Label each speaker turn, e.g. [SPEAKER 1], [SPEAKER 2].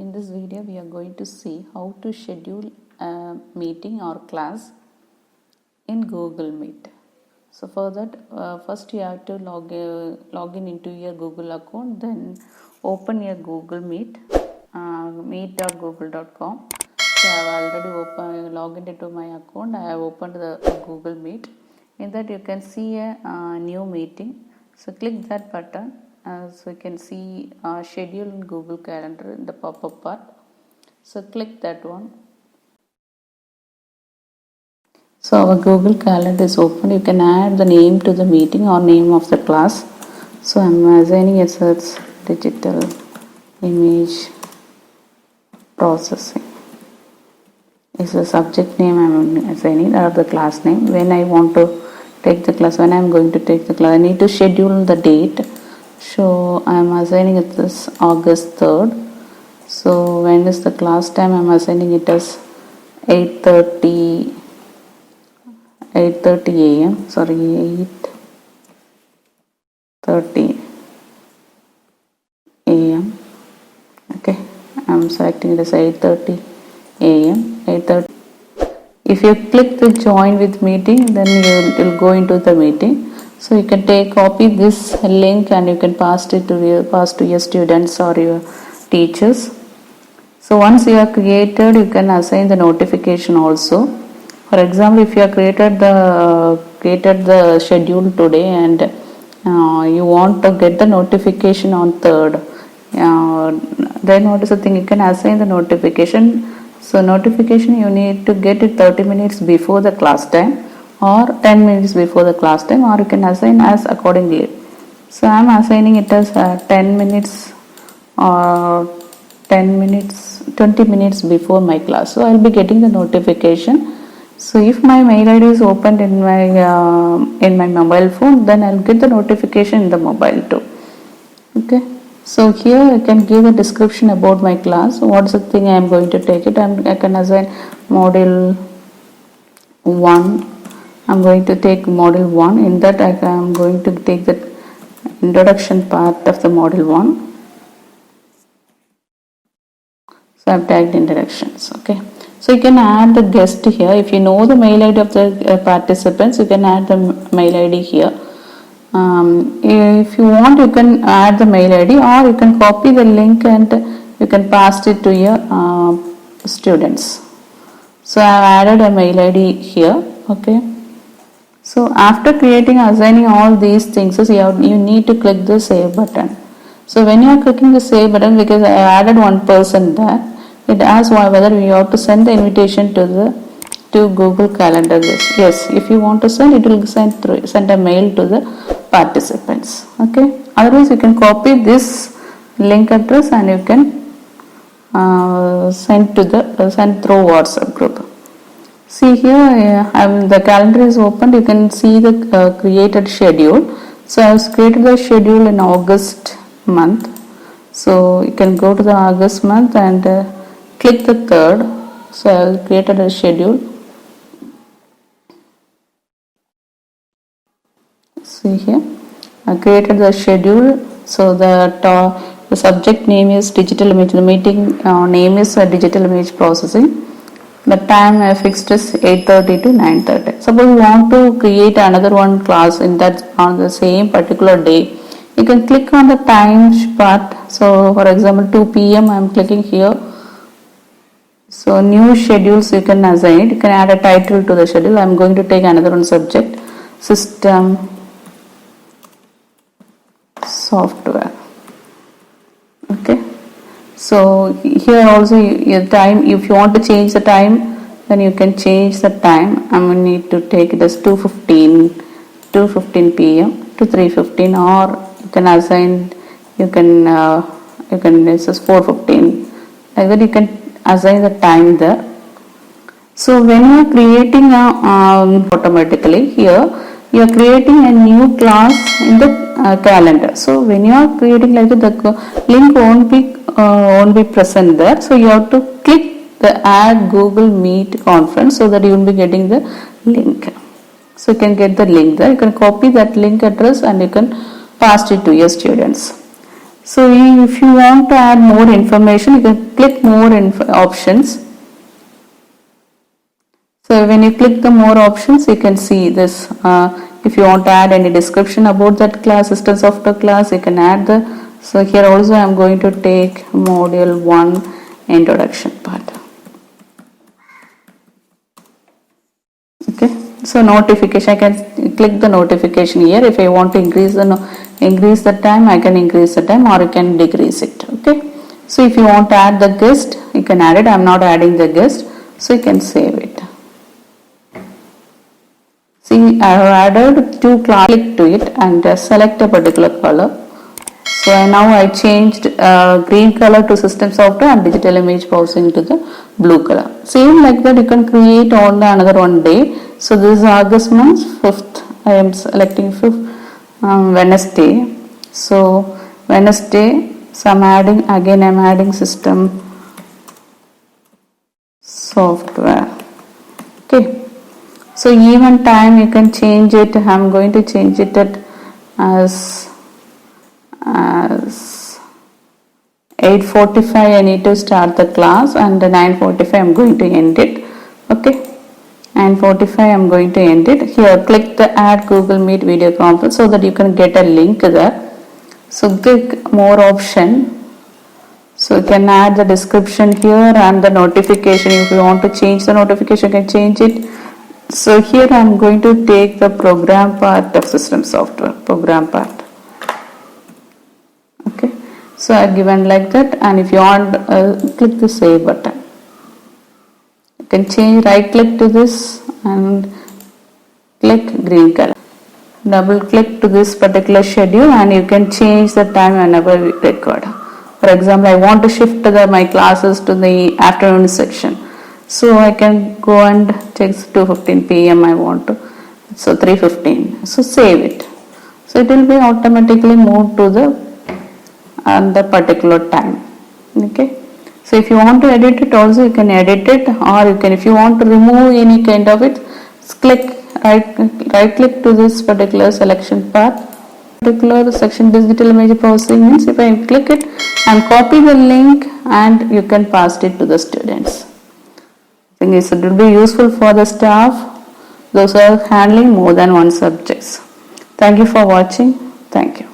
[SPEAKER 1] In this video we are going to see how to schedule a meeting or class in Google Meet. So for that first you have to log in into your Google account, then open your Google Meet, meet.google.com. So I have already logged into my account. I have opened the Google Meet. In that you can see a new meeting. So click that button. So you can see schedule in Google Calendar in the pop-up part. So click that one. So our Google Calendar is open. You can add the name to the meeting or name of the class. So I am assigning it as digital image processing. Is the subject name I am assigning or the class name. When I want to take the class, when I am going to take the class, I need to schedule the date. So I am assigning it this August 3rd. So when is the class time? I am assigning it as 8:30 a.m. Sorry, 8:30 a.m. Okay, I am selecting it as 8:30 a.m. 8:30. If you click the join with meeting, then you will go into the meeting. So you can copy this link and you can pass to your students or your teachers. So once you have created, you can assign the notification also. For example, if you have created the schedule today and you want to get the notification on 3rd, then what is the thing? You can assign the notification. So notification you need to get it 30 minutes before the class time or 10 minutes before the class time, or you can assign as accordingly. So I am assigning it as 10 minutes or 20 minutes before my class. So I will be getting the notification. So if my mail ID is opened in my mobile phone, then I will get the notification in the mobile too. Okay. So here I can give a description about my class. What is the thing I am going to take it? I can assign module 1. I am going to take module 1. In that I am going to take the introduction part of the module 1. So I have tagged introductions. Okay. So you can add the guest here. If you know the mail ID of the participants, you can add the mail ID here. If you want, you can add the mail ID or you can copy the link and you can pass it to your students. So I have added a mail ID here. Okay. So after assigning all these things, you need to click the save button. So when you are clicking the save button, because I added one person there, it asks whether you have to send the invitation to Google Calendar. Yes, if you want to send, it will send a mail to the participants. Okay. Otherwise, you can copy this link address and you can send through WhatsApp group. See here, the calendar is opened. You can see the created schedule. So I have created the schedule in August month. So you can go to the August month and click the 3rd. So I have created a schedule. See here, I created the schedule. So the subject name is digital image. The meeting name is digital image processing. The time I fixed is 8:30 to 9:30. Suppose you want to create another one class in that on the same particular day, you can click on the time part. So for example 2 p.m. I am clicking here. So new schedules you can assign it. You can add a title to the schedule. I am going to take another one subject, system software. Okay. So here also your time, if you want to change the time, then you can change the time. I am going to need to take it as 2:15 p.m. to 3:15, or you can assign, this is 4:15. Like that you can assign the time there. So when you are creating automatically here, you are creating a new class in the calendar. So when you are creating like that, the link won't be present there. So you have to click the add Google Meet conference so that you will be getting the link. So you can get the link there. You can copy that link address and you can pass it to your students. So if you want to add more information, you can click more options. So when you click the more options, you can see this. If you want to add any description about that class, system software class, you can add the. So here also I am going to take module 1 introduction part. Okay. So notification, I can click the notification here. If I want to increase the time, I can increase the time, or you can decrease it. Okay. So if you want to add the guest, you can add it. I am not adding the guest, so you can save it. See, I have added 2 classes. Click to it and select a particular color. So now I changed green color to system software and digital image processing to the blue color. Same like that you can create on another one day. So this is August month 5th. I am selecting 5th Wednesday. So Wednesday. So I'm adding system software. Okay. So even time you can change it. I'm going to change it as 8:45 I need to start the class, and 9:45 I'm going to end it. Okay, 9:45 I'm going to end it. Here click the add Google Meet video conference so that you can get a link there. So click more option. So you can add the description here and the notification. If you want to change the notification, you can change it. So here I am going to take the program part of system software, program part. Okay, so I have given like that, and if you want, click the save button. You can change, right click to this and click green color. Double click to this particular schedule and you can change the time whenever required. For example, I want to shift my classes to the afternoon section. So I can go and check 2:15 p.m. I want to. So 3:15. So save it. So it will be automatically moved to the particular time. Okay. So if you want to edit it also, you can edit it, or you can, if you want to remove any kind of it, click right click to this particular selection path. Particular section digital image processing means if I click it and copy the link, and you can pass it to the students. I think it will be useful for the staff, those who are handling more than one subjects. Thank you for watching. Thank you.